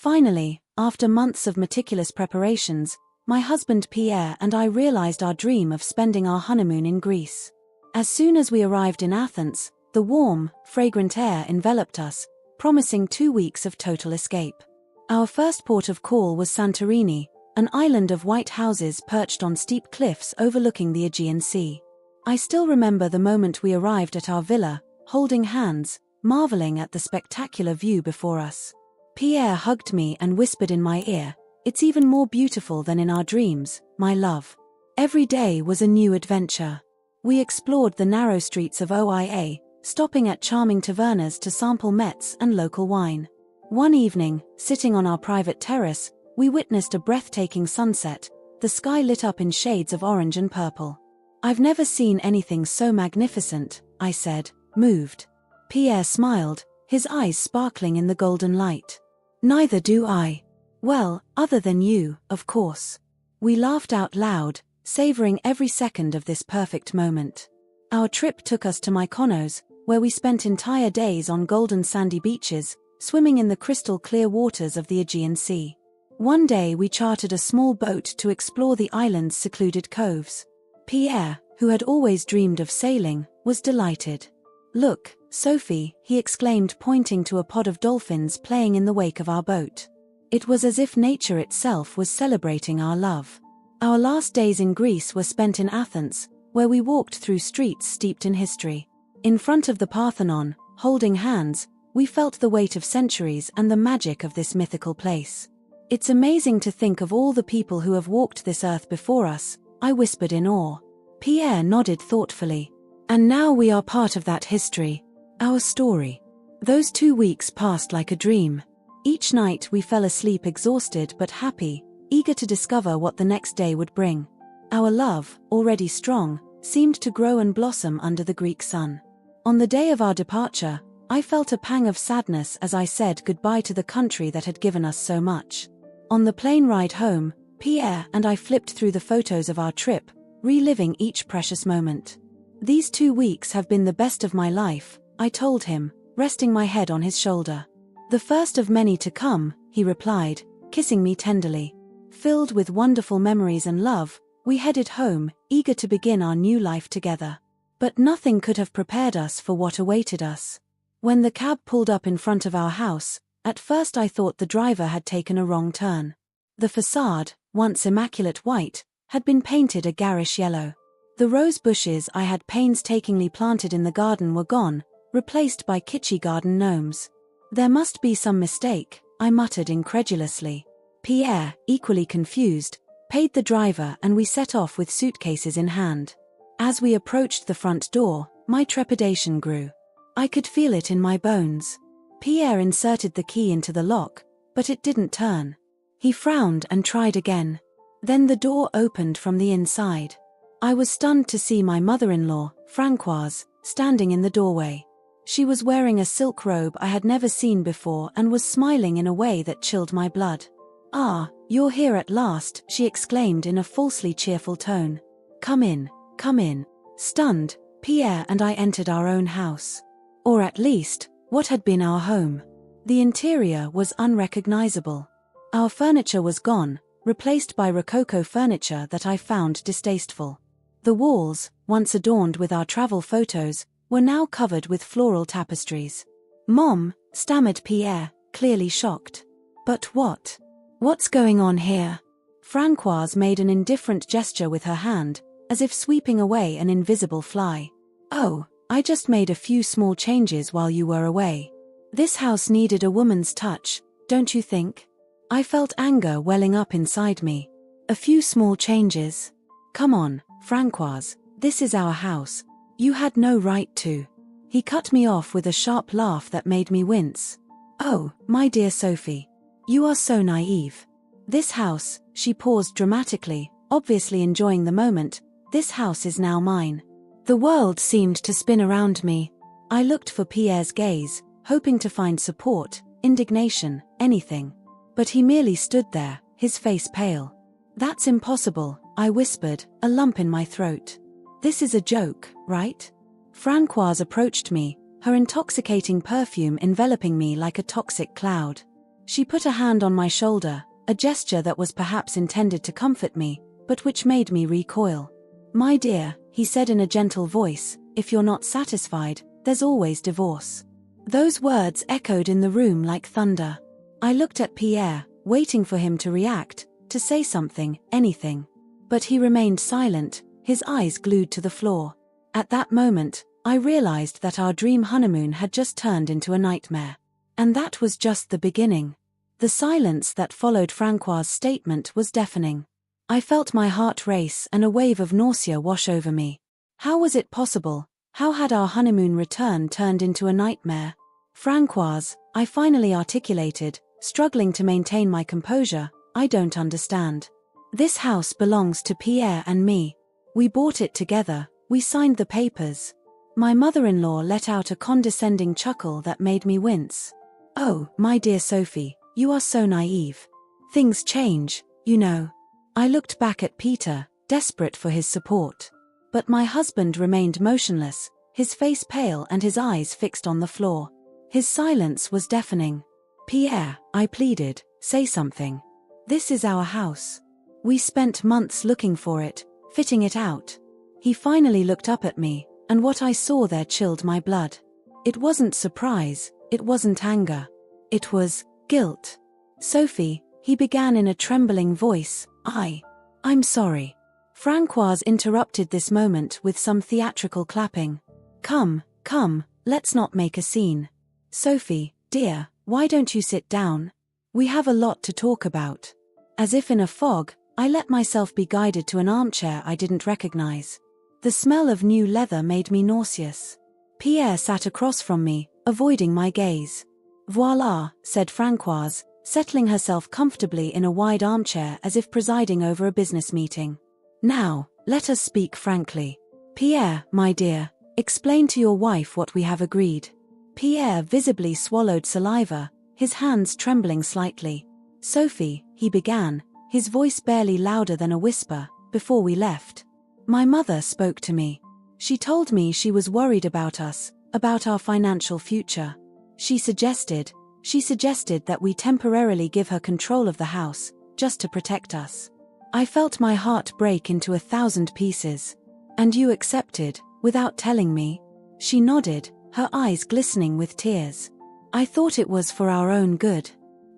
Finally, after months of meticulous preparations, my husband Pierre and I realized our dream of spending our honeymoon in Greece. As soon as we arrived in Athens, the warm, fragrant air enveloped us, promising 2 weeks of total escape. Our first port of call was Santorini, an island of white houses perched on steep cliffs overlooking the Aegean Sea. I still remember the moment we arrived at our villa, holding hands, marveling at the spectacular view before us. Pierre hugged me and whispered in my ear, "It's even more beautiful than in our dreams, my love." Every day was a new adventure. We explored the narrow streets of Oia, stopping at charming tavernas to sample mets and local wine. One evening, sitting on our private terrace, we witnessed a breathtaking sunset, the sky lit up in shades of orange and purple. "I've never seen anything so magnificent," I said, moved. Pierre smiled, his eyes sparkling in the golden light. "Neither do I. Well, other than you, of course." We laughed out loud, savoring every second of this perfect moment. Our trip took us to Mykonos, where we spent entire days on golden sandy beaches, swimming in the crystal clear waters of the Aegean Sea. One day we chartered a small boat to explore the island's secluded coves. Pierre, who had always dreamed of sailing, was delighted. "Look, Sophie," he exclaimed, pointing to a pod of dolphins playing in the wake of our boat. It was as if nature itself was celebrating our love. Our last days in Greece were spent in Athens, where we walked through streets steeped in history. In front of the Parthenon, holding hands, we felt the weight of centuries and the magic of this mythical place. "It's amazing to think of all the people who have walked this earth before us," I whispered in awe. Pierre nodded thoughtfully. "And now we are part of that history. Our story." Those 2 weeks passed like a dream. Each night we fell asleep exhausted but happy, eager to discover what the next day would bring. Our love, already strong, seemed to grow and blossom under the Greek sun. On the day of our departure, I felt a pang of sadness as I said goodbye to the country that had given us so much. On the plane ride home, Pierre and I flipped through the photos of our trip, reliving each precious moment. "These 2 weeks have been the best of my life," I told him, resting my head on his shoulder. "The first of many to come," he replied, kissing me tenderly. Filled with wonderful memories and love, we headed home, eager to begin our new life together. But nothing could have prepared us for what awaited us. When the cab pulled up in front of our house, at first I thought the driver had taken a wrong turn. The facade, once immaculate white, had been painted a garish yellow. The rose bushes I had painstakingly planted in the garden were gone, replaced by kitschy garden gnomes. "There must be some mistake," I muttered incredulously. Pierre, equally confused, paid the driver and we set off with suitcases in hand. As we approached the front door, my trepidation grew. I could feel it in my bones. Pierre inserted the key into the lock, but it didn't turn. He frowned and tried again. Then the door opened from the inside. I was stunned to see my mother-in-law, Françoise, standing in the doorway. She was wearing a silk robe I had never seen before and was smiling in a way that chilled my blood. "Ah, you're here at last," she exclaimed in a falsely cheerful tone. Come in, come in." Stunned, Pierre and I entered our own house. Or at least, what had been our home. The interior was unrecognizable. Our furniture was gone, replaced by rococo furniture that I found distasteful. The walls, once adorned with our travel photos, were now covered with floral tapestries. "Mom," stammered Pierre, clearly shocked. "But what? What's going on here?" Françoise made an indifferent gesture with her hand, as if sweeping away an invisible fly. "Oh, I just made a few small changes while you were away. This house needed a woman's touch, don't you think?" I felt anger welling up inside me. "A few small changes? Come on, Françoise, this is our house. You had no right to." He cut me off with a sharp laugh that made me wince. "Oh, my dear Sophie. You are so naive. This house," she paused dramatically, obviously enjoying the moment, "this house is now mine." The world seemed to spin around me. I looked for Pierre's gaze, hoping to find support, indignation, anything. But he merely stood there, his face pale. "That's impossible," I whispered, a lump in my throat. "This is a joke, right?" Françoise approached me, her intoxicating perfume enveloping me like a toxic cloud. She put a hand on my shoulder, a gesture that was perhaps intended to comfort me, but which made me recoil. "My dear," he said in a gentle voice, "if you're not satisfied, there's always divorce." Those words echoed in the room like thunder. I looked at Pierre, waiting for him to react, to say something, anything. But he remained silent, his eyes glued to the floor. At that moment, I realized that our dream honeymoon had just turned into a nightmare. And that was just the beginning. The silence that followed Francois's statement was deafening. I felt my heart race and a wave of nausea wash over me. How was it possible? How had our honeymoon return turned into a nightmare? "Francoise," I finally articulated, struggling to maintain my composure, "I don't understand. This house belongs to Pierre and me. We bought it together, we signed the papers." My mother-in-law let out a condescending chuckle that made me wince. "Oh, my dear Sophie, you are so naive. Things change, you know." I looked back at Peter, desperate for his support. But my husband remained motionless, his face pale and his eyes fixed on the floor. His silence was deafening. "Pierre," I pleaded, "say something. This is our house. We spent months looking for it, fitting it out." He finally looked up at me, and what I saw there chilled my blood. It wasn't surprise, it wasn't anger. It was guilt. "Sophie," he began in a trembling voice, I'm sorry." Francoise interrupted this moment with some theatrical clapping. Come, let's not make a scene. Sophie, dear, why don't you sit down? We have a lot to talk about." As if in a fog, I let myself be guided to an armchair I didn't recognize. The smell of new leather made me nauseous. Pierre sat across from me, avoiding my gaze. "Voilà," said Francoise, settling herself comfortably in a wide armchair as if presiding over a business meeting. "Now, let us speak frankly. Pierre, my dear, explain to your wife what we have agreed." Pierre visibly swallowed saliva, his hands trembling slightly. "Sophie," he began, his voice barely louder than a whisper, "before we left. My mother spoke to me. She told me she was worried about us, about our financial future. She suggested that we temporarily give her control of the house, just to protect us. I felt my heart break into 1,000 pieces. And you accepted, without telling me?" She nodded, her eyes glistening with tears. "I thought it was for our own good.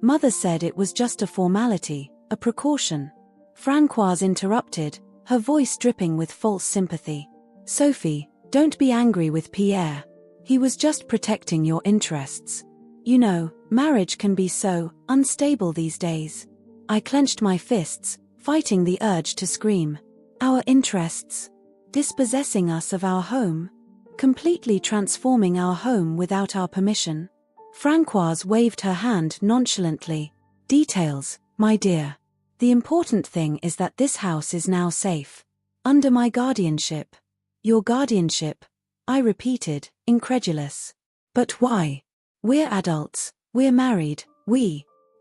Mother said it was just a formality, a precaution." Francoise interrupted, her voice dripping with false sympathy. "Sophie, don't be angry with Pierre. He was just protecting your interests. You know, marriage can be so unstable these days." I clenched my fists, fighting the urge to scream. "Our interests? Dispossessing us of our home? Completely transforming our home without our permission?" Francoise waved her hand nonchalantly. "Details, my dear. The important thing is that this house is now safe. Under my guardianship." "Your guardianship?" I repeated, incredulous. "But why? We're adults, we're married,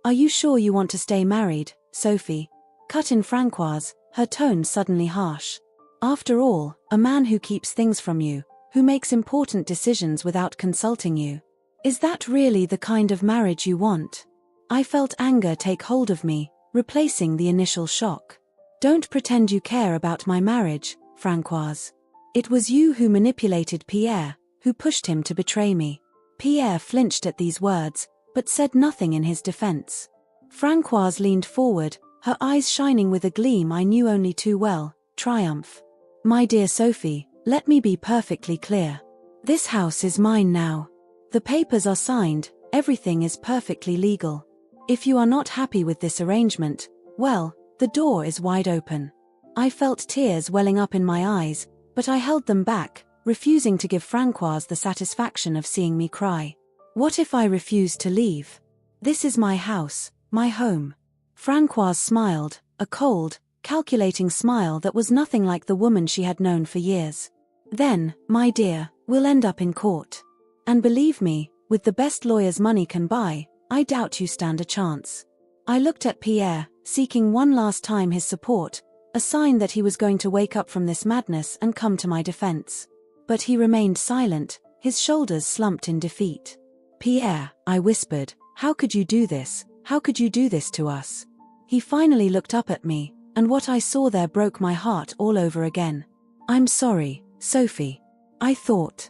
Are you sure you want to stay married, Sophie?" cut in Francoise, her tone suddenly harsh. "After all, a man who keeps things from you, who makes important decisions without consulting you. Is that really the kind of marriage you want?" I felt anger take hold of me, replacing the initial shock. "Don't pretend you care about my marriage, Francoise. It was you who manipulated Pierre, who pushed him to betray me." Pierre flinched at these words, but said nothing in his defense. Francoise leaned forward, her eyes shining with a gleam I knew only too well, triumph. "My dear Sophie, let me be perfectly clear. This house is mine now. The papers are signed, everything is perfectly legal. If you are not happy with this arrangement, well, the door is wide open." I felt tears welling up in my eyes, but I held them back, refusing to give Francoise the satisfaction of seeing me cry. What if I refuse to leave? This is my house, my home. Francoise smiled, a cold, calculating smile that was nothing like the woman she had known for years. "Then, my dear, we'll end up in court. And believe me, with the best lawyers money can buy, I doubt you stand a chance." I looked at Pierre, seeking one last time his support, a sign that he was going to wake up from this madness and come to my defense. But he remained silent, his shoulders slumped in defeat. "Pierre," I whispered, "how could you do this? How could you do this to us? He finally looked up at me, and what I saw there broke my heart all over again. I'm sorry, Sophie. I thought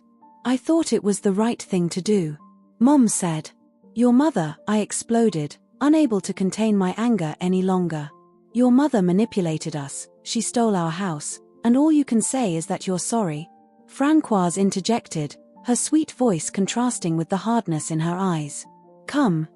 it was the right thing to do. Mom said. Your mother, I exploded, unable to contain my anger any longer. Your mother manipulated us, she stole our house, and all you can say is that you're sorry? Francoise interjected, her sweet voice contrasting with the hardness in her eyes. Come,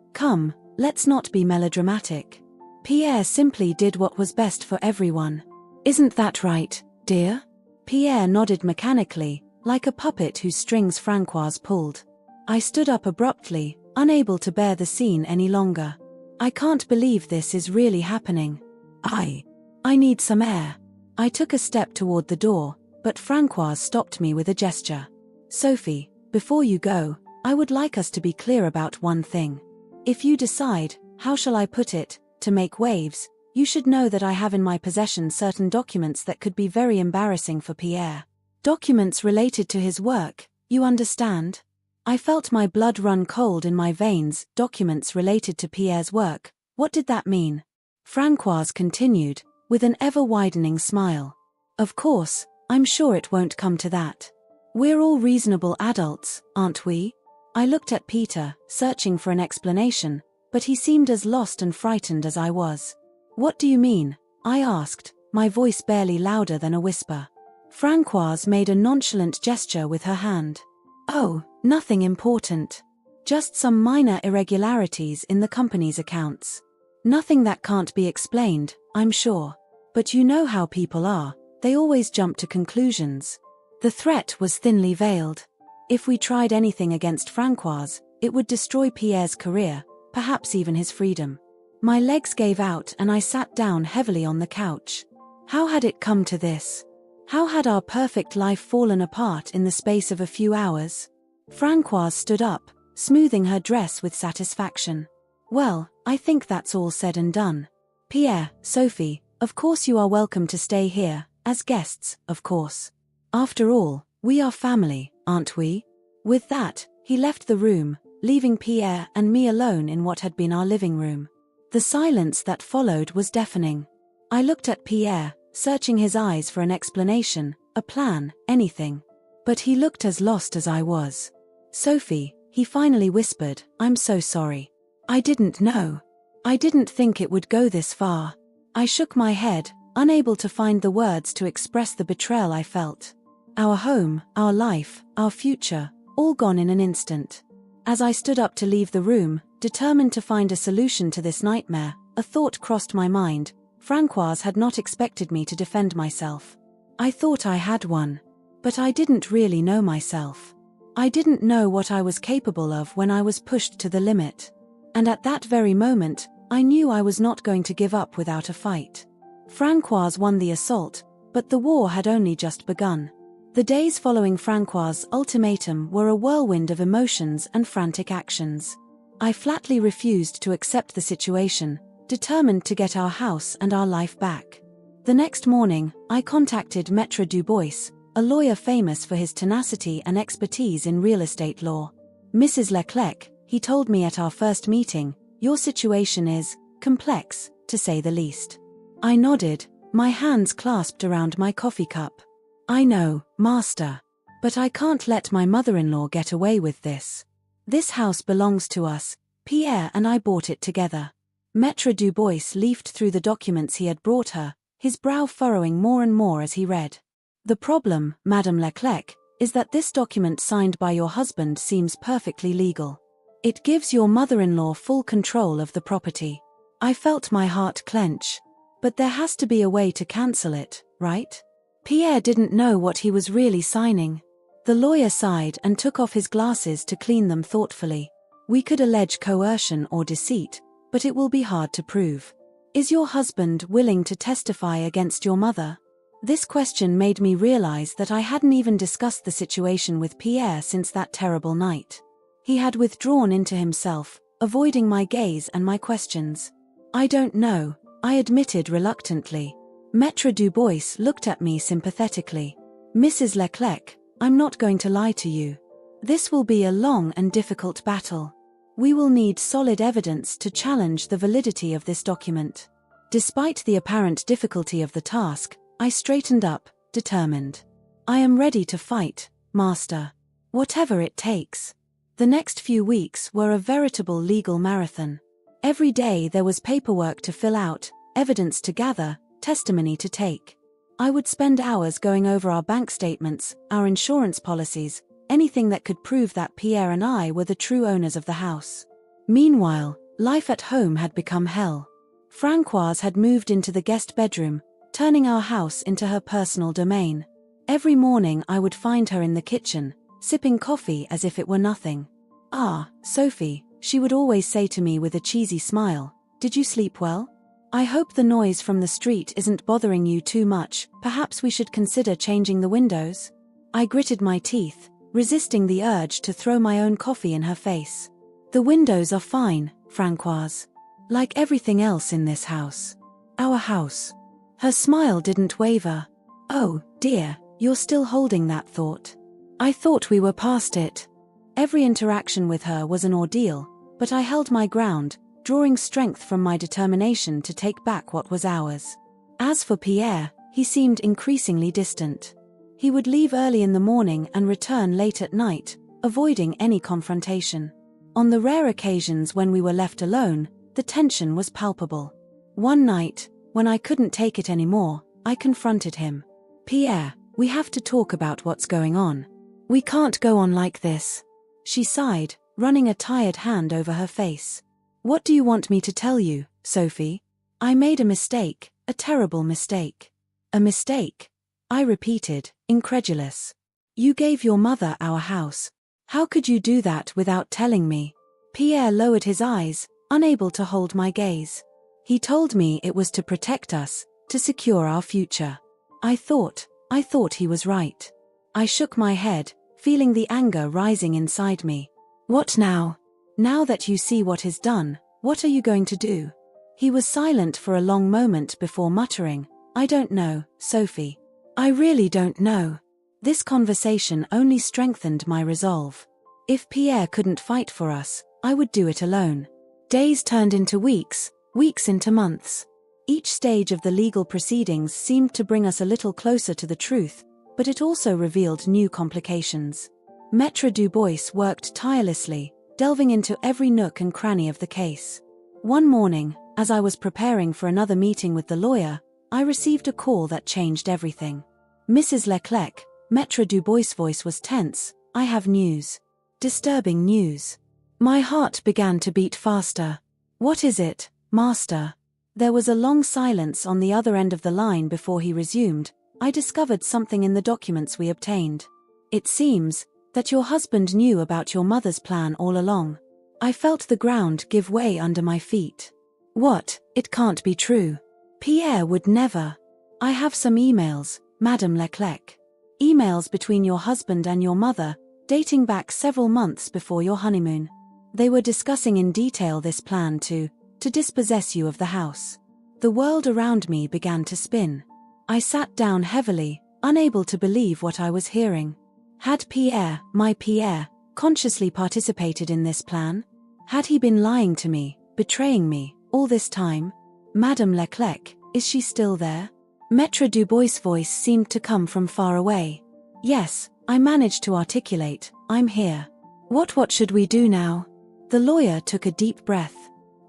let's not be melodramatic. Pierre simply did what was best for everyone. Isn't that right, dear? Pierre nodded mechanically, like a puppet whose strings Francoise pulled. I stood up abruptly, unable to bear the scene any longer. I can't believe this is really happening. I need some air. I took a step toward the door, but Francoise stopped me with a gesture. Sophie, before you go, I would like us to be clear about one thing. If you decide, how shall I put it, to make waves, you should know that I have in my possession certain documents that could be very embarrassing for Pierre. Documents related to his work, you understand? I felt my blood run cold in my veins. Documents related to Pierre's work, what did that mean? Francoise continued, with an ever-widening smile. Of course, I'm sure it won't come to that. We're all reasonable adults, aren't we? I looked at Peter, searching for an explanation, but he seemed as lost and frightened as I was. What do you mean? I asked, my voice barely louder than a whisper. Francoise made a nonchalant gesture with her hand. Oh, nothing important. Just some minor irregularities in the company's accounts. Nothing that can't be explained, I'm sure. But you know how people are, they always jump to conclusions. The threat was thinly veiled. If we tried anything against Francoise, it would destroy Pierre's career, perhaps even his freedom. My legs gave out and I sat down heavily on the couch. How had it come to this? How had our perfect life fallen apart in the space of a few hours? Francoise stood up, smoothing her dress with satisfaction. Well, I think that's all said and done. Pierre, Sophie, of course you are welcome to stay here, as guests, of course. After all, we are family, aren't we? With that, he left the room, leaving Pierre and me alone in what had been our living room. The silence that followed was deafening. I looked at Pierre, searching his eyes for an explanation, a plan, anything. But he looked as lost as I was. Sophie, he finally whispered, I'm so sorry. I didn't know. I didn't think it would go this far. I shook my head, unable to find the words to express the betrayal I felt. Our home, our life, our future, all gone in an instant. As I stood up to leave the room, determined to find a solution to this nightmare, a thought crossed my mind. Francoise had not expected me to defend myself. I thought I had one. But I didn't really know myself. I didn't know what I was capable of when I was pushed to the limit. And at that very moment, I knew I was not going to give up without a fight. Francoise won the assault, but the war had only just begun. The days following Francoise's ultimatum were a whirlwind of emotions and frantic actions. I flatly refused to accept the situation, determined to get our house and our life back. The next morning, I contacted Maître Dubois, a lawyer famous for his tenacity and expertise in real estate law. Mrs. Leclerc, he told me at our first meeting, your situation is complex, to say the least. I nodded, my hands clasped around my coffee cup. I know, master. But I can't let my mother-in-law get away with this. This house belongs to us. Pierre and I bought it together. Maître Dubois leafed through the documents he had brought her, his brow furrowing more and more as he read. The problem, Madame Leclerc, is that this document signed by your husband seems perfectly legal. It gives your mother-in-law full control of the property. I felt my heart clench. But there has to be a way to cancel it, right? Pierre didn't know what he was really signing. The lawyer sighed and took off his glasses to clean them thoughtfully. We could allege coercion or deceit, but it will be hard to prove. Is your husband willing to testify against your mother? This question made me realize that I hadn't even discussed the situation with Pierre since that terrible night. He had withdrawn into himself, avoiding my gaze and my questions. I don't know, I admitted reluctantly. Maître Dubois looked at me sympathetically. Mrs. Leclerc, I'm not going to lie to you. This will be a long and difficult battle. We will need solid evidence to challenge the validity of this document. Despite the apparent difficulty of the task, I straightened up, determined. I am ready to fight, Master. Whatever it takes. The next few weeks were a veritable legal marathon. Every day there was paperwork to fill out, evidence to gather, testimony to take. I would spend hours going over our bank statements, our insurance policies, anything that could prove that Pierre and I were the true owners of the house. Meanwhile, life at home had become hell. Francoise had moved into the guest bedroom, turning our house into her personal domain. Every morning I would find her in the kitchen, sipping coffee as if it were nothing. "Ah, Sophie," she would always say to me with a cheesy smile, "did you sleep well? I hope the noise from the street isn't bothering you too much, perhaps we should consider changing the windows?" I gritted my teeth, resisting the urge to throw my own coffee in her face. "The windows are fine, Francoise. Like everything else in this house. Our house." Her smile didn't waver. "Oh, dear, you're still holding that thought. I thought we were past it." Every interaction with her was an ordeal, but I held my ground, drawing strength from my determination to take back what was ours. As for Pierre, he seemed increasingly distant. He would leave early in the morning and return late at night, avoiding any confrontation. On the rare occasions when we were left alone, the tension was palpable. One night, when I couldn't take it anymore, I confronted him. "Pierre, we have to talk about what's going on. We can't go on like this." She sighed, running a tired hand over her face. "What do you want me to tell you, Sophie? I made a mistake, a terrible mistake." "A mistake?" I repeated, incredulous. "You gave your mother our house. How could you do that without telling me?" Pierre lowered his eyes, unable to hold my gaze. "He told me it was to protect us, to secure our future." I thought he was right. I shook my head, feeling the anger rising inside me. "What now? Now that you see what is done, what are you going to do?" He was silent for a long moment before muttering, "I don't know, Sophie. I really don't know." This conversation only strengthened my resolve. If Pierre couldn't fight for us, I would do it alone. Days turned into weeks, weeks into months. Each stage of the legal proceedings seemed to bring us a little closer to the truth, but it also revealed new complications. Maître Dubois worked tirelessly, delving into every nook and cranny of the case. One morning, as I was preparing for another meeting with the lawyer, I received a call that changed everything. "Mrs. Leclerc," Maître Dubois' voice was tense, "I have news. Disturbing news." My heart began to beat faster. "What is it, Master?" There was a long silence on the other end of the line before he resumed. "I discovered something in the documents we obtained. It seems that your husband knew about your mother's plan all along." I felt the ground give way under my feet. "What? It can't be true. Pierre would never." "I have some emails, Madame Leclerc. Emails between your husband and your mother, dating back several months before your honeymoon. They were discussing in detail this plan to dispossess you of the house." The world around me began to spin. I sat down heavily, unable to believe what I was hearing. Had Pierre, my Pierre, consciously participated in this plan? Had he been lying to me, betraying me, all this time? "Madame Leclerc, is she still there?" Maître Dubois' voice seemed to come from far away. "Yes," I managed to articulate, "I'm here." What should we do now?" The lawyer took a deep breath.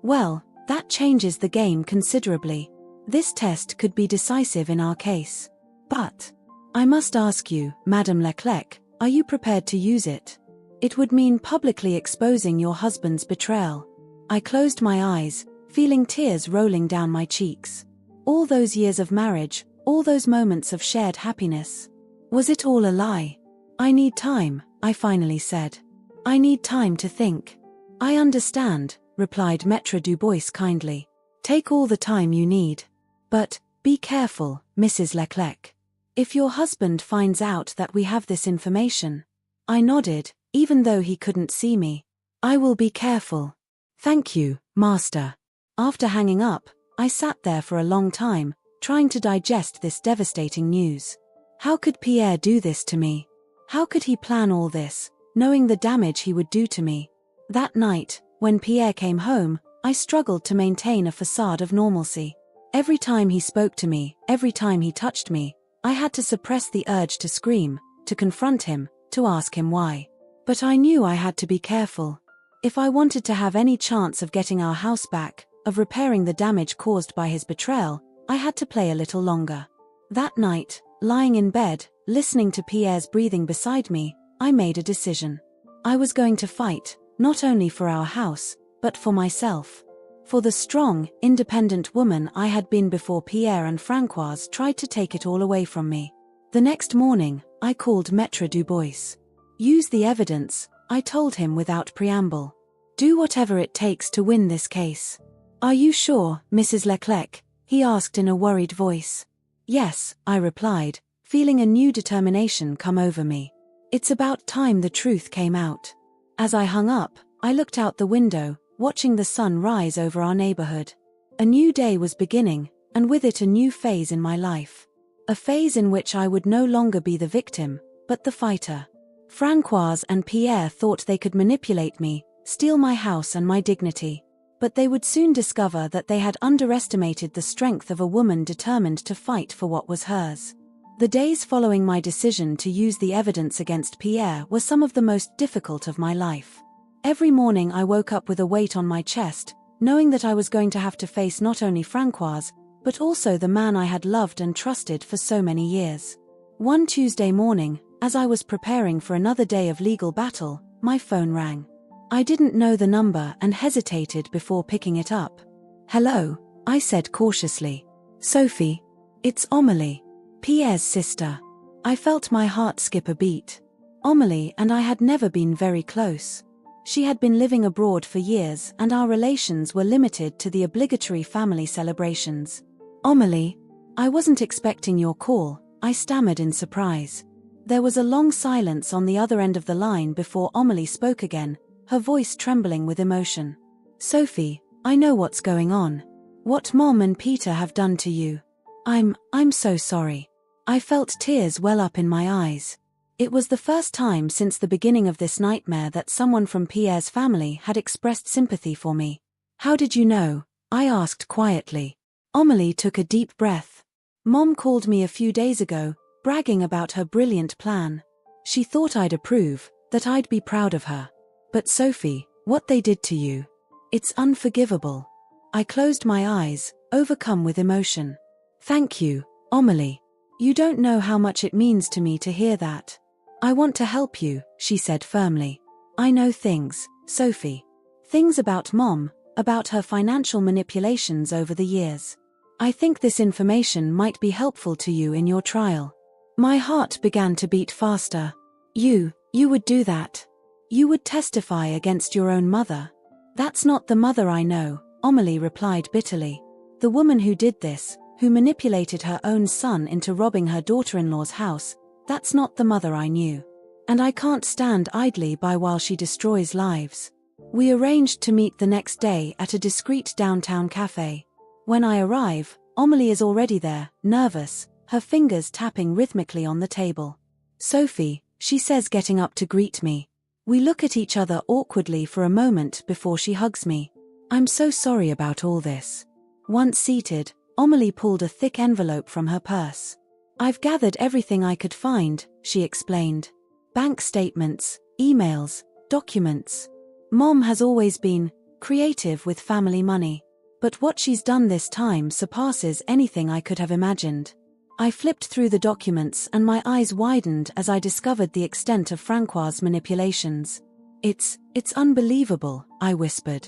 "Well, that changes the game considerably. This test could be decisive in our case. But I must ask you, Madame Leclerc, are you prepared to use it? It would mean publicly exposing your husband's betrayal." I closed my eyes, feeling tears rolling down my cheeks. All those years of marriage, all those moments of shared happiness. Was it all a lie? "I need time," I finally said. "I need time to think." "I understand," replied Maître Dubois kindly. "Take all the time you need. But be careful, Mrs. Leclerc. If your husband finds out that we have this information." I nodded, even though he couldn't see me. "I will be careful. Thank you, Master." After hanging up, I sat there for a long time, trying to digest this devastating news. How could Pierre do this to me? How could he plan all this, knowing the damage he would do to me? That night, When Pierre came home, I struggled to maintain a facade of normalcy. Every time he spoke to me, every time he touched me, I had to suppress the urge to scream, to confront him, to ask him why. But I knew I had to be careful. If I wanted to have any chance of getting our house back, of repairing the damage caused by his betrayal, I had to play a little longer. That night, lying in bed, listening to Pierre's breathing beside me, I made a decision. I was going to fight, not only for our house, but for myself. For the strong, independent woman I had been before Pierre and Francoise tried to take it all away from me. The next morning, I called Maître Dubois. Use the evidence, I told him without preamble. Do whatever it takes to win this case. Are you sure, Mrs. Leclerc? He asked in a worried voice. Yes, I replied, feeling a new determination come over me. It's about time the truth came out. As I hung up, I looked out the window, watching the sun rise over our neighborhood. A new day was beginning, and with it a new phase in my life. A phase in which I would no longer be the victim, but the fighter. Francoise and Pierre thought they could manipulate me, steal my house and my dignity. But they would soon discover that they had underestimated the strength of a woman determined to fight for what was hers. The days following my decision to use the evidence against Pierre were some of the most difficult of my life. Every morning I woke up with a weight on my chest, knowing that I was going to have to face not only Francoise, but also the man I had loved and trusted for so many years. One Tuesday morning, as I was preparing for another day of legal battle, my phone rang. I didn't know the number and hesitated before picking it up. Hello, I said cautiously. Sophie. It's Amélie, Pierre's sister. I felt my heart skip a beat. Amélie and I had never been very close. She had been living abroad for years and our relations were limited to the obligatory family celebrations. Amélie, I wasn't expecting your call, I stammered in surprise. There was a long silence on the other end of the line before Amélie spoke again, her voice trembling with emotion. Sophie, I know what's going on. What Mom and Peter have done to you. I'm so sorry. I felt tears well up in my eyes. It was the first time since the beginning of this nightmare that someone from Pierre's family had expressed sympathy for me. How did you know? I asked quietly. Amélie took a deep breath. Mom called me a few days ago, bragging about her brilliant plan. She thought I'd approve, that I'd be proud of her. But Sophie, what they did to you. It's unforgivable. I closed my eyes, overcome with emotion. Thank you, Amélie. You don't know how much it means to me to hear that. I want to help you, she said firmly. I know things, Sophie. Things about Mom, about her financial manipulations over the years. I think this information might be helpful to you in your trial. My heart began to beat faster. You would do that. You would testify against your own mother. That's not the mother I know, Amélie replied bitterly. The woman who did this, who manipulated her own son into robbing her daughter-in-law's house, that's not the mother I knew. And I can't stand idly by while she destroys lives. We arranged to meet the next day at a discreet downtown cafe. When I arrive, Amélie is already there, nervous, her fingers tapping rhythmically on the table. Sophie, she says, getting up to greet me. We look at each other awkwardly for a moment before she hugs me. I'm so sorry about all this. Once seated, Amélie pulled a thick envelope from her purse. I've gathered everything I could find, she explained. Bank statements, emails, documents. Mom has always been creative with family money. But what she's done this time surpasses anything I could have imagined. I flipped through the documents and my eyes widened as I discovered the extent of Francoise's manipulations. It's unbelievable, I whispered.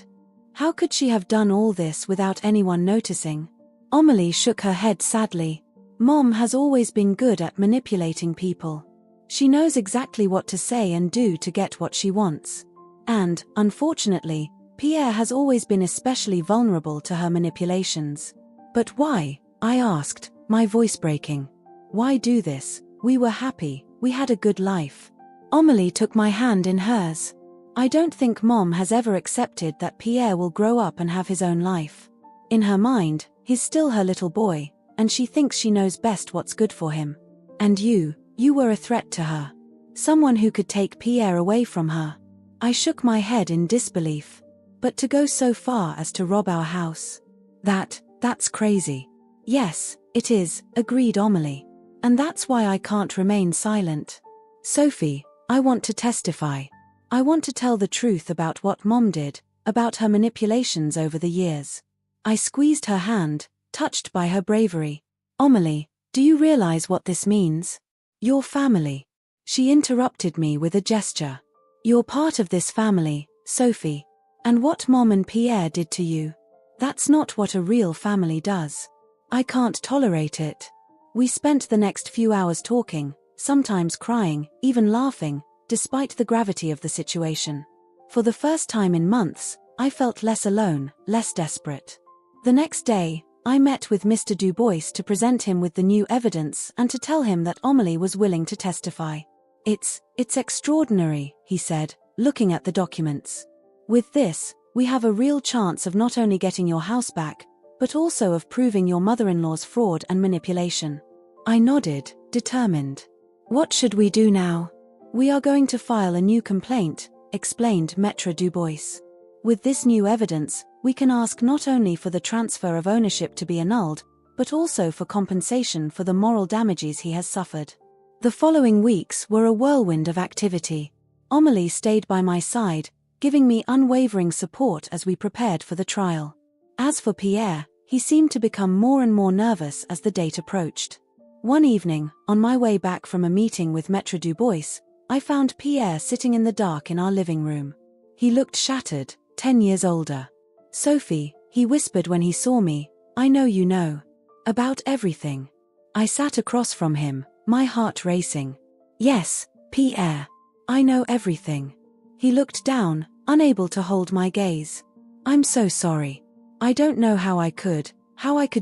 How could she have done all this without anyone noticing? Amélie shook her head sadly. Mom has always been good at manipulating people. She knows exactly what to say and do to get what she wants. And, unfortunately, Pierre has always been especially vulnerable to her manipulations. But why? I asked, my voice breaking. Why do this? We were happy, we had a good life. Amélie took my hand in hers. I don't think Mom has ever accepted that Pierre will grow up and have his own life. In her mind, he's still her little boy, and she thinks she knows best what's good for him. And you were a threat to her. Someone who could take Pierre away from her. I shook my head in disbelief. But to go so far as to rob our house? That's crazy. Yes, it is, agreed Amelie. And that's why I can't remain silent. Sophie, I want to testify. I want to tell the truth about what Mom did, about her manipulations over the years. I squeezed her hand, touched by her bravery. Amelie, do you realize what this means? Your family. She interrupted me with a gesture. You're part of this family, Sophie. And what Mom and Pierre did to you? That's not what a real family does. I can't tolerate it. We spent the next few hours talking, sometimes crying, even laughing, despite the gravity of the situation. For the first time in months, I felt less alone, less desperate. The next day, I met with Mr. Dubois to present him with the new evidence and to tell him that Amelie was willing to testify. It's extraordinary, he said, looking at the documents. With this, we have a real chance of not only getting your house back, but also of proving your mother-in-law's fraud and manipulation. I nodded, determined. What should we do now? We are going to file a new complaint, explained Maître Dubois. With this new evidence, we can ask not only for the transfer of ownership to be annulled, but also for compensation for the moral damages he has suffered. The following weeks were a whirlwind of activity. Amelie stayed by my side, giving me unwavering support as we prepared for the trial. As for Pierre, he seemed to become more and more nervous as the date approached. One evening, on my way back from a meeting with Maître Dubois, I found Pierre sitting in the dark in our living room. He looked shattered, 10 years older. Sophie, he whispered when he saw me, I know you know. About everything. I sat across from him, my heart racing. Yes, Pierre. I know everything. He looked down, unable to hold my gaze. I'm so sorry. I don't know how I could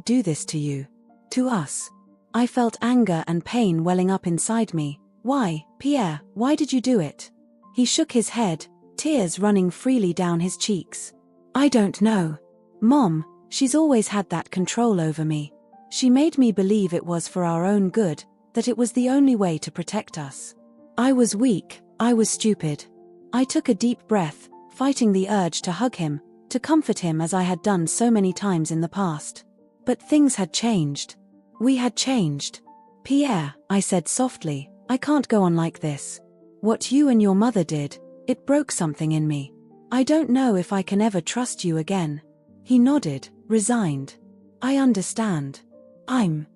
do this to you. To us. I felt anger and pain welling up inside me. Why, Pierre, why did you do it? He shook his head, tears running freely down his cheeks. I don't know. Mom, she's always had that control over me. She made me believe it was for our own good, that it was the only way to protect us. I was weak, I was stupid. I took a deep breath, fighting the urge to hug him, to comfort him as I had done so many times in the past. But things had changed. We had changed. Pierre, I said softly, I can't go on like this. What you and your mother did, it broke something in me. I don't know if I can ever trust you again. He nodded, resigned. I understand. I'm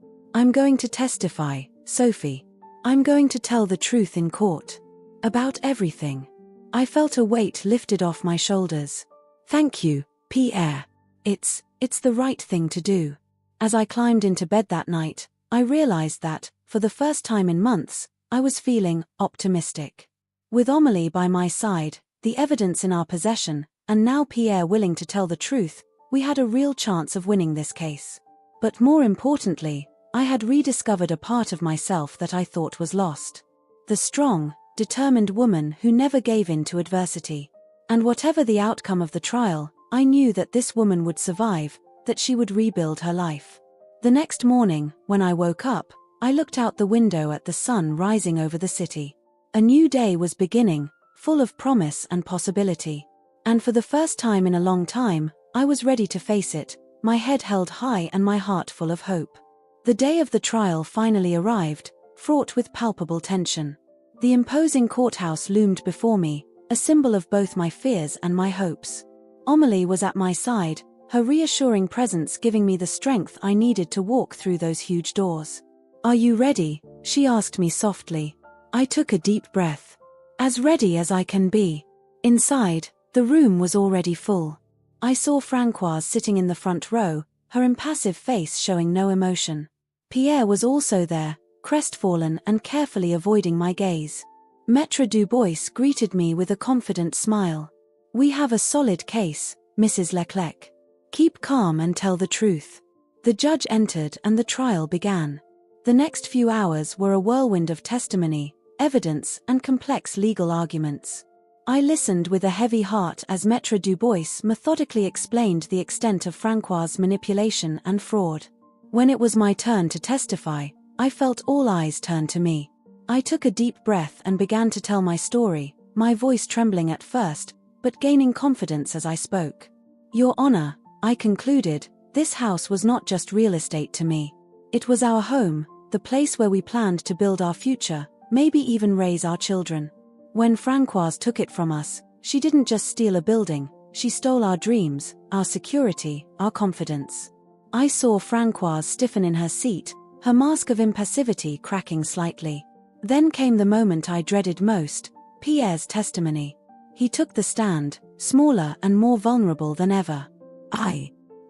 going to testify, Sophie. I'm going to tell the truth in court. About everything. I felt a weight lifted off my shoulders. Thank you, Pierre. It's the right thing to do. As I climbed into bed that night, I realized that, for the first time in months, I was feeling optimistic. With Amelie by my side, the evidence in our possession, and now Pierre willing to tell the truth, we had a real chance of winning this case. But more importantly, I had rediscovered a part of myself that I thought was lost. The strong, determined woman who never gave in to adversity. And whatever the outcome of the trial, I knew that this woman would survive, that she would rebuild her life. The next morning, when I woke up, I looked out the window at the sun rising over the city. A new day was beginning, full of promise and possibility. And for the first time in a long time, I was ready to face it, my head held high and my heart full of hope. The day of the trial finally arrived, fraught with palpable tension. The imposing courthouse loomed before me, a symbol of both my fears and my hopes. Amelie was at my side, her reassuring presence giving me the strength I needed to walk through those huge doors. Are you ready? She asked me softly. I took a deep breath. As ready as I can be. Inside, the room was already full. I saw Francoise sitting in the front row, her impassive face showing no emotion. Pierre was also there, crestfallen and carefully avoiding my gaze. Maître Dubois greeted me with a confident smile. We have a solid case, Mrs. Leclerc. Keep calm and tell the truth. The judge entered and the trial began. The next few hours were a whirlwind of testimony, evidence and complex legal arguments. I listened with a heavy heart as Maître Dubois methodically explained the extent of Francois' manipulation and fraud. When it was my turn to testify, I felt all eyes turn to me. I took a deep breath and began to tell my story, my voice trembling at first, but gaining confidence as I spoke. Your Honor, I concluded, this house was not just real estate to me. It was our home, the place where we planned to build our future, maybe even raise our children. When Francoise took it from us, she didn't just steal a building, she stole our dreams, our security, our confidence. I saw Francoise stiffen in her seat, her mask of impassivity cracking slightly. Then came the moment I dreaded most, Pierre's testimony. He took the stand, smaller and more vulnerable than ever.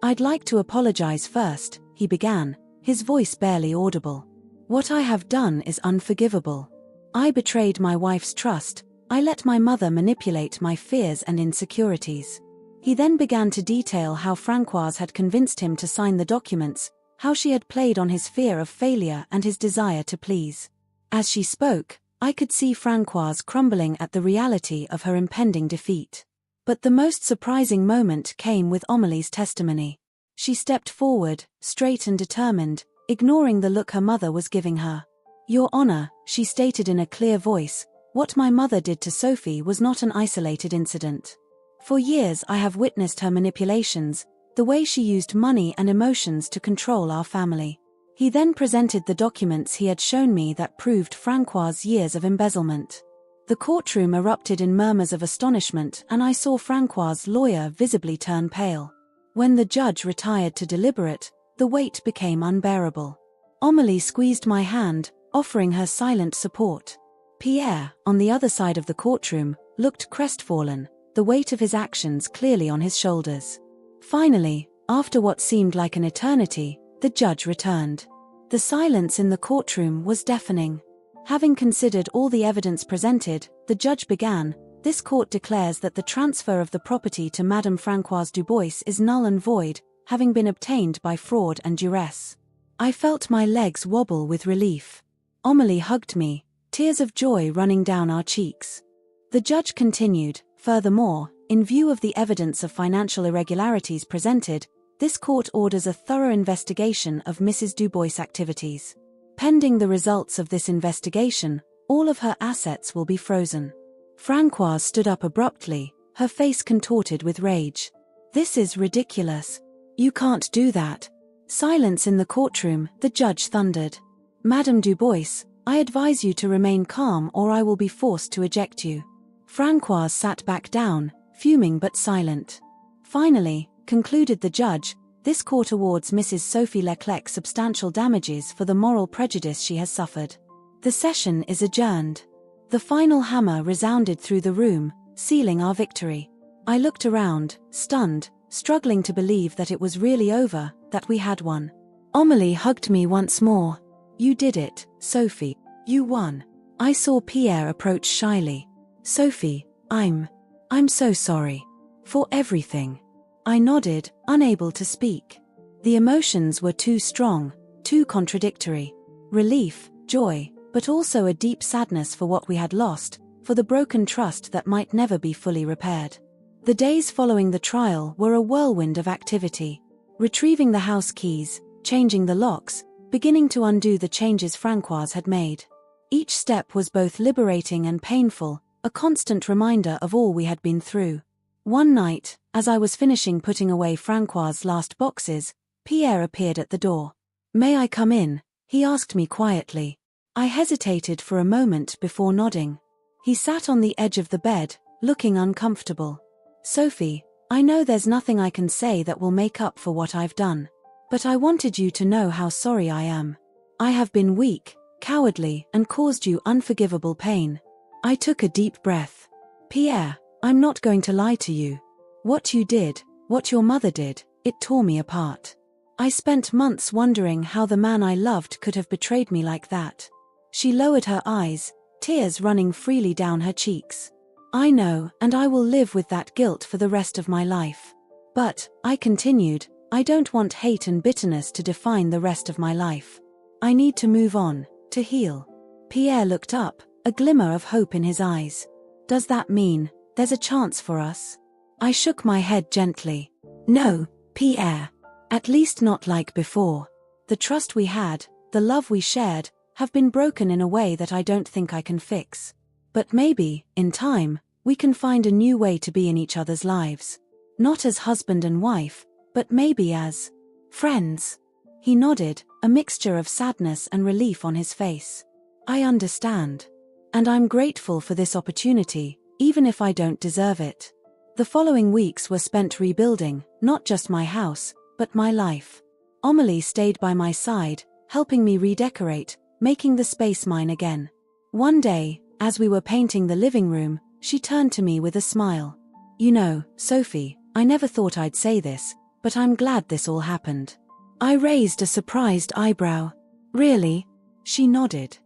I'd like to apologize first, he began, his voice barely audible. What I have done is unforgivable. I betrayed my wife's trust, I let my mother manipulate my fears and insecurities. He then began to detail how Francoise had convinced him to sign the documents, how she had played on his fear of failure and his desire to please. As she spoke, I could see Francoise crumbling at the reality of her impending defeat. But the most surprising moment came with Amelie's testimony. She stepped forward, straight and determined, ignoring the look her mother was giving her. Your Honor, she stated in a clear voice, what my mother did to Sophie was not an isolated incident. For years I have witnessed her manipulations, the way she used money and emotions to control our family. He then presented the documents he had shown me that proved Francois' years of embezzlement. The courtroom erupted in murmurs of astonishment and I saw Francois' lawyer visibly turn pale. When the judge retired to deliberate, the weight became unbearable. Amélie squeezed my hand, offering her silent support. Pierre, on the other side of the courtroom, looked crestfallen, the weight of his actions clearly on his shoulders. Finally, after what seemed like an eternity, the judge returned. The silence in the courtroom was deafening. Having considered all the evidence presented, the judge began, "This court declares that the transfer of the property to Madame Francoise Dubois is null and void, having been obtained by fraud and duress." I felt my legs wobble with relief. Amélie hugged me, tears of joy running down our cheeks. The judge continued, "Furthermore, in view of the evidence of financial irregularities presented, this court orders a thorough investigation of Mrs. Dubois' activities. Pending the results of this investigation, all of her assets will be frozen." Francoise stood up abruptly, her face contorted with rage. "This is ridiculous. You can't do that." Silence in the courtroom, the judge thundered. "Madame Dubois, I advise you to remain calm or I will be forced to eject you." Francoise sat back down, fuming but silent. "Finally," concluded the judge, "this court awards Mrs. Sophie Leclerc substantial damages for the moral prejudice she has suffered. The session is adjourned." The final hammer resounded through the room, sealing our victory. I looked around, stunned, struggling to believe that it was really over, that we had won. Amélie hugged me once more. "You did it, Sophie. You won." I saw Pierre approach shyly. "Sophie, I'm so sorry. For everything." I nodded, unable to speak. The emotions were too strong, too contradictory. Relief, joy, but also a deep sadness for what we had lost, for the broken trust that might never be fully repaired. The days following the trial were a whirlwind of activity. Retrieving the house keys, changing the locks, beginning to undo the changes Francoise had made. Each step was both liberating and painful, a constant reminder of all we had been through. One night, as I was finishing putting away Francois' last boxes, Pierre appeared at the door. "May I come in?" he asked me quietly. I hesitated for a moment before nodding. He sat on the edge of the bed, looking uncomfortable. "Sophie, I know there's nothing I can say that will make up for what I've done. But I wanted you to know how sorry I am. I have been weak, cowardly, and caused you unforgivable pain." I took a deep breath. "Pierre, I'm not going to lie to you. What you did, what your mother did, it tore me apart. I spent months wondering how the man I loved could have betrayed me like that." She lowered her eyes, tears running freely down her cheeks. "I know, and I will live with that guilt for the rest of my life. But," I continued, "I don't want hate and bitterness to define the rest of my life. I need to move on, to heal." Pierre looked up, a glimmer of hope in his eyes. "Does that mean there's a chance for us?" I shook my head gently. "No, Pierre. At least not like before. The trust we had, the love we shared, have been broken in a way that I don't think I can fix. But maybe, in time, We can find a new way to be in each other's lives. Not as husband and wife, but maybe as friends. He nodded, a mixture of sadness and relief on his face. I understand. And I'm grateful for this opportunity, even if I don't deserve it. The following weeks were spent rebuilding, not just my house, but my life. Amelie stayed by my side, helping me redecorate, making the space mine again. One day, as we were painting the living room, she turned to me with a smile. You know, Sophie, I never thought I'd say this, but I'm glad this all happened. I raised a surprised eyebrow. Really? She nodded.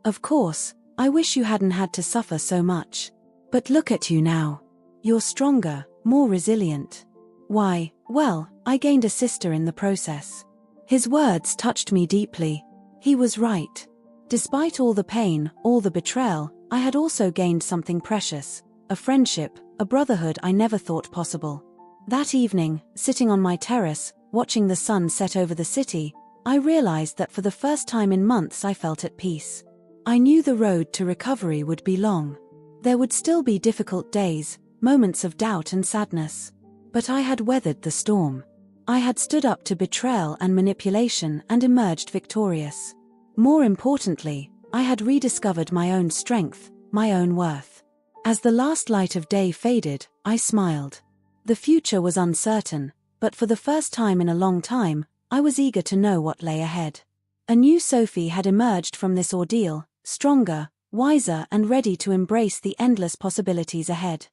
Of course, I wish you hadn't had to suffer so much. But look at you now. You're stronger, more resilient. Why, well, I gained a sister in the process. His words touched me deeply. He was right. Despite all the pain, all the betrayal, I had also gained something precious. A friendship, a brotherhood I never thought possible. That evening, sitting on my terrace, watching the sun set over the city, I realized that for the first time in months I felt at peace. I knew the road to recovery would be long. There would still be difficult days, moments of doubt and sadness. But I had weathered the storm. I had stood up to betrayal and manipulation and emerged victorious. More importantly, I had rediscovered my own strength, my own worth. As the last light of day faded, I smiled. The future was uncertain, but for the first time in a long time, I was eager to know what lay ahead. A new Sophie had emerged from this ordeal, stronger, wiser and ready to embrace the endless possibilities ahead.